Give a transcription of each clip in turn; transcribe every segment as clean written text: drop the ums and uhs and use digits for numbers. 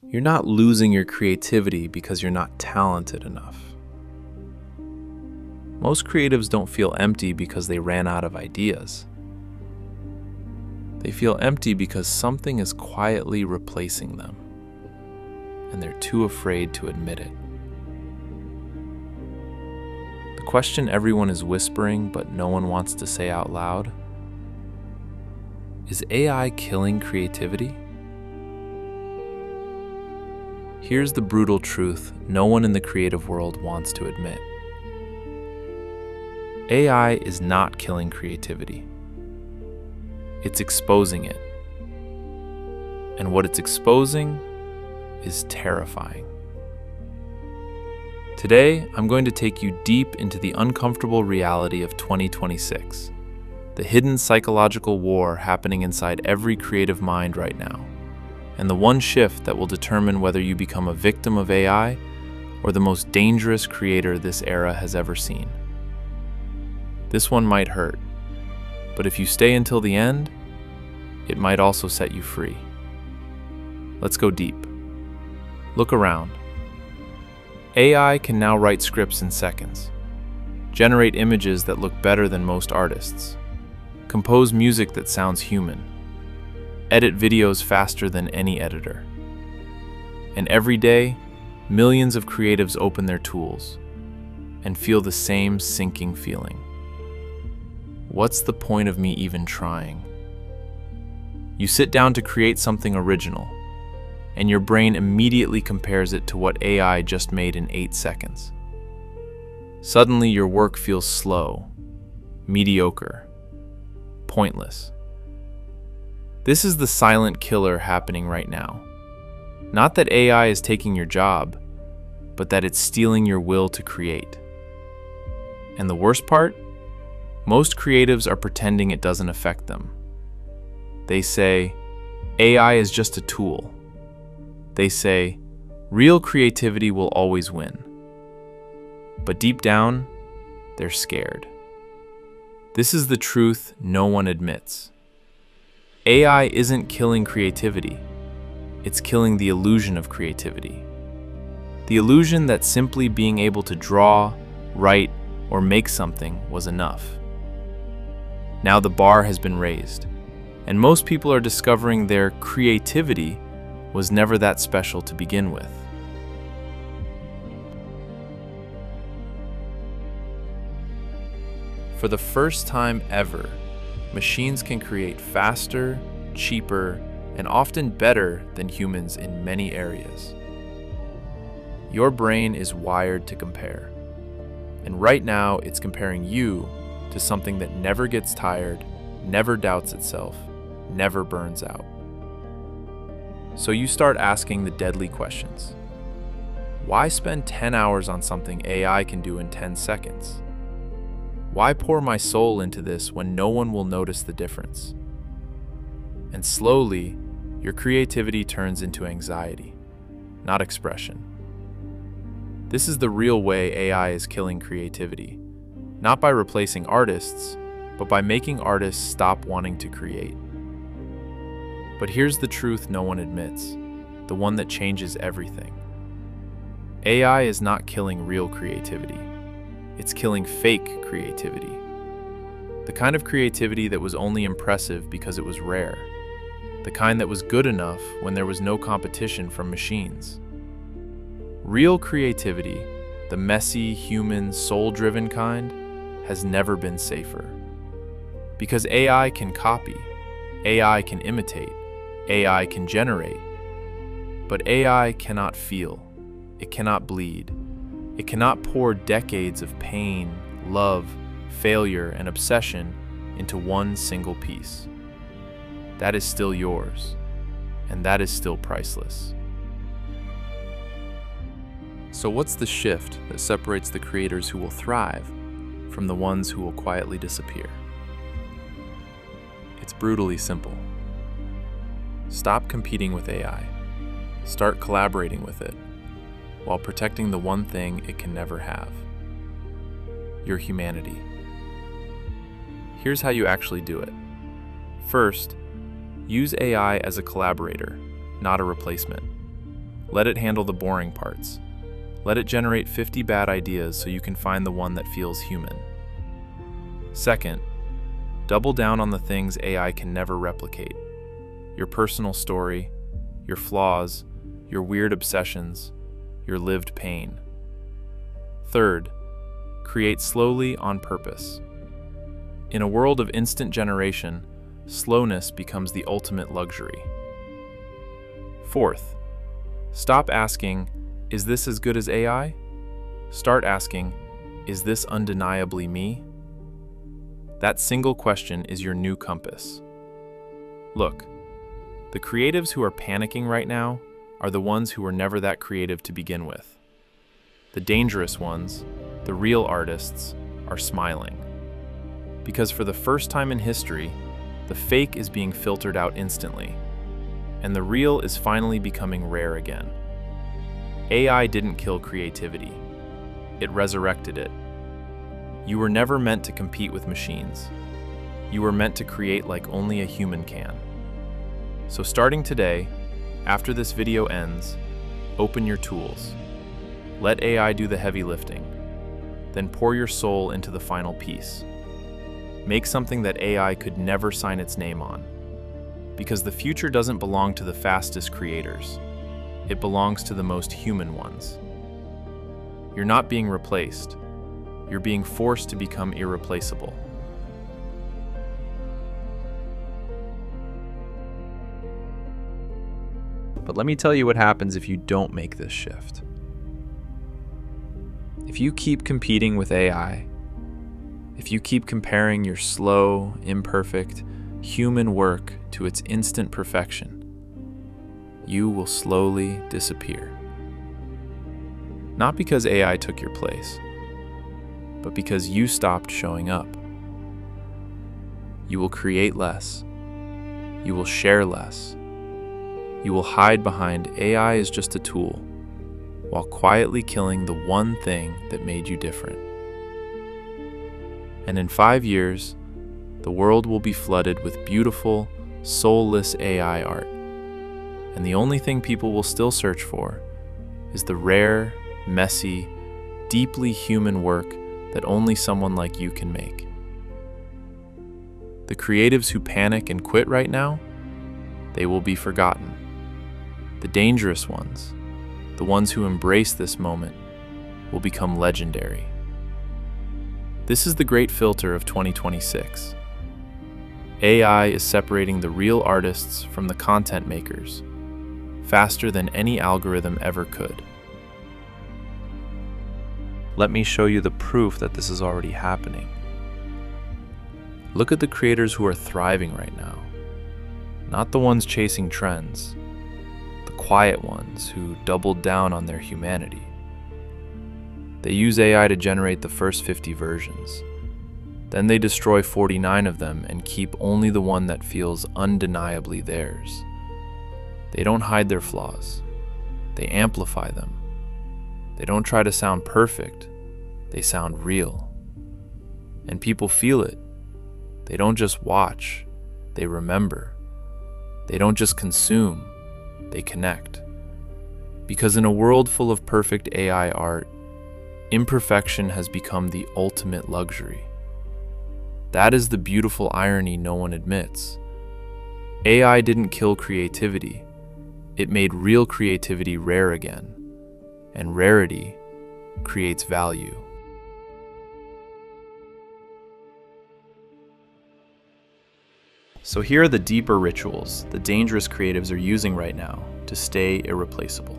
You're not losing your creativity because you're not talented enough. Most creatives don't feel empty because they ran out of ideas. They feel empty because something is quietly replacing them, and they're too afraid to admit it. The question everyone is whispering but no one wants to say out loud: is AI killing creativity? Here's the brutal truth no one in the creative world wants to admit. AI is not killing creativity. It's exposing it. And what it's exposing is terrifying. Today, I'm going to take you deep into the uncomfortable reality of 2026, the hidden psychological war happening inside every creative mind right now, and the one shift that will determine whether you become a victim of AI or the most dangerous creator this era has ever seen. This one might hurt, but if you stay until the end, it might also set you free. Let's go deep. Look around. AI can now write scripts in seconds, generate images that look better than most artists, compose music that sounds human, edit videos faster than any editor. And every day, millions of creatives open their tools and feel the same sinking feeling. What's the point of me even trying? You sit down to create something original, and your brain immediately compares it to what AI just made in 8 seconds. Suddenly, your work feels slow, mediocre, pointless. This is the silent killer happening right now. Not that AI is taking your job, but that it's stealing your will to create. And the worst part? Most creatives are pretending it doesn't affect them. They say, AI is just a tool. They say, real creativity will always win. But deep down, they're scared. This is the truth no one admits. AI isn't killing creativity. It's killing the illusion of creativity. The illusion that simply being able to draw, write, or make something was enough. Now the bar has been raised, and most people are discovering their creativity was never that special to begin with. For the first time ever, machines can create faster, cheaper, and often better than humans in many areas. Your brain is wired to compare, and right now it's comparing you to something that never gets tired, never doubts itself, never burns out. So you start asking the deadly questions. Why spend 10 hours on something AI can do in 10 seconds? Why pour my soul into this when no one will notice the difference? And slowly, your creativity turns into anxiety, not expression. This is the real way AI is killing creativity, not by replacing artists, but by making artists stop wanting to create. But here's the truth no one admits, the one that changes everything. AI is not killing real creativity. It's killing fake creativity. The kind of creativity that was only impressive because it was rare. The kind that was good enough when there was no competition from machines. Real creativity, the messy, human, soul-driven kind, has never been safer. Because AI can copy, AI can imitate, AI can generate. But AI cannot feel, it cannot bleed, it cannot pour decades of pain, love, failure, and obsession into one single piece. That is still yours, and that is still priceless. So what's the shift that separates the creators who will thrive from the ones who will quietly disappear? It's brutally simple. Stop competing with AI. Start collaborating with it, while protecting the one thing it can never have: your humanity. Here's how you actually do it. First, use AI as a collaborator, not a replacement. Let it handle the boring parts. Let it generate 50 bad ideas so you can find the one that feels human. Second, double down on the things AI can never replicate. Your personal story, your flaws, your weird obsessions, your lived pain. Third, create slowly on purpose. In a world of instant generation, slowness becomes the ultimate luxury. Fourth, stop asking, "Is this as good as AI?" Start asking, "Is this undeniably me?" That single question is your new compass. Look, the creatives who are panicking right now are the ones who were never that creative to begin with. The dangerous ones, the real artists, are smiling. Because for the first time in history, the fake is being filtered out instantly, and the real is finally becoming rare again. AI didn't kill creativity. It resurrected it. You were never meant to compete with machines. You were meant to create like only a human can. So starting today, after this video ends, open your tools. Let AI do the heavy lifting. Then pour your soul into the final piece. Make something that AI could never sign its name on. Because the future doesn't belong to the fastest creators. It belongs to the most human ones. You're not being replaced. You're being forced to become irreplaceable. But let me tell you what happens if you don't make this shift. If you keep competing with AI, if you keep comparing your slow, imperfect, human work to its instant perfection, you will slowly disappear. Not because AI took your place, but because you stopped showing up. You will create less. You will share less. You will hide behind AI is just a tool, while quietly killing the one thing that made you different. And in 5 years, the world will be flooded with beautiful, soulless AI art. And the only thing people will still search for is the rare, messy, deeply human work that only someone like you can make. The creatives who panic and quit right now, they will be forgotten. The dangerous ones, the ones who embrace this moment, will become legendary. This is the great filter of 2026. AI is separating the real artists from the content makers faster than any algorithm ever could. Let me show you the proof that this is already happening. Look at the creators who are thriving right now. Not the ones chasing trends, the quiet ones who doubled down on their humanity. They use AI to generate the first 50 versions. Then they destroy 49 of them and keep only the one that feels undeniably theirs. They don't hide their flaws. They amplify them. They don't try to sound perfect. They sound real. And people feel it. They don't just watch. They remember. They don't just consume. They connect. Because in a world full of perfect AI art, imperfection has become the ultimate luxury. That is the beautiful irony no one admits. AI didn't kill creativity. It made real creativity rare again. And rarity creates value. So here are the deeper rituals the dangerous creatives are using right now to stay irreplaceable.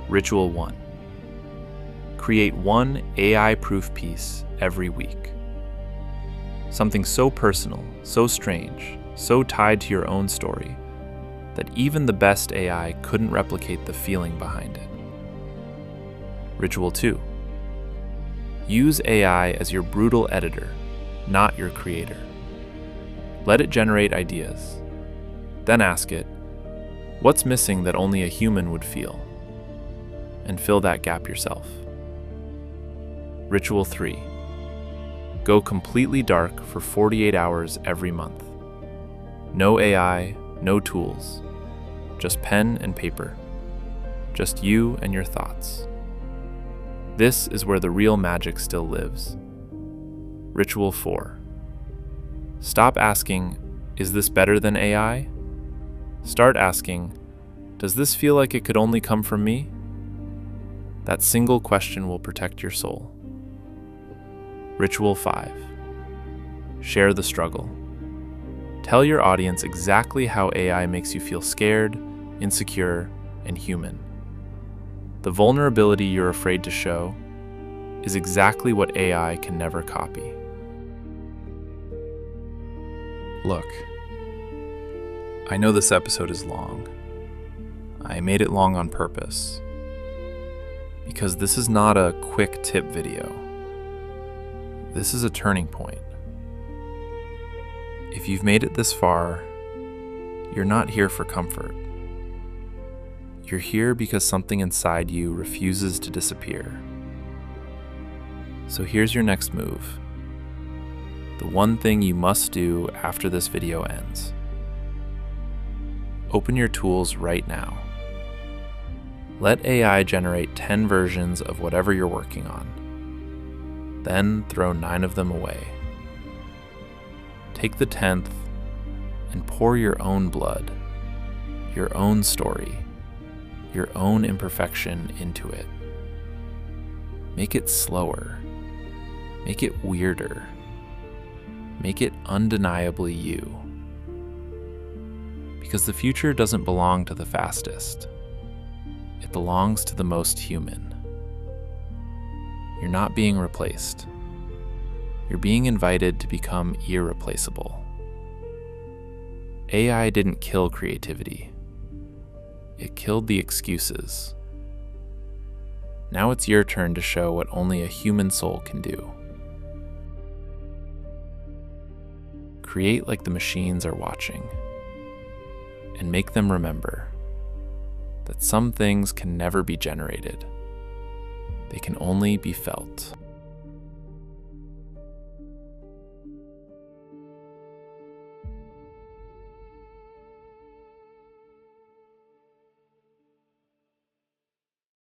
Ritual 1. Create one AI-proof piece every week. Something so personal, so strange, so tied to your own story, that even the best AI couldn't replicate the feeling behind it. Ritual 2. Use AI as your brutal editor, not your creator. Let it generate ideas. Then ask it, what's missing that only a human would feel? And fill that gap yourself. Ritual 3. Go completely dark for 48 hours every month. No AI, no tools, just pen and paper. just you and your thoughts. This is where the real magic still lives. Ritual 4. Stop asking, is this better than AI? Start asking, does this feel like it could only come from me? That single question will protect your soul. Ritual 5. Share the struggle. Tell your audience exactly how AI makes you feel scared, insecure, and human. The vulnerability you're afraid to show is exactly what AI can never copy. Look, I know this episode is long. I made it long on purpose, because this is not a quick tip video. This is a turning point. If you've made it this far, you're not here for comfort. You're here because something inside you refuses to disappear. So here's your next move. The one thing you must do after this video ends. Open your tools right now. Let AI generate 10 versions of whatever you're working on. Then throw 9 of them away. Take the 10th and pour your own blood, your own story, your own imperfection into it. Make it slower. Make it weirder. Make it undeniably you. Because the future doesn't belong to the fastest. It belongs to the most human. You're not being replaced. You're being invited to become irreplaceable. AI didn't kill creativity. It killed the excuses. Now it's your turn to show what only a human soul can do. Create like the machines are watching, and make them remember that some things can never be generated. They can only be felt.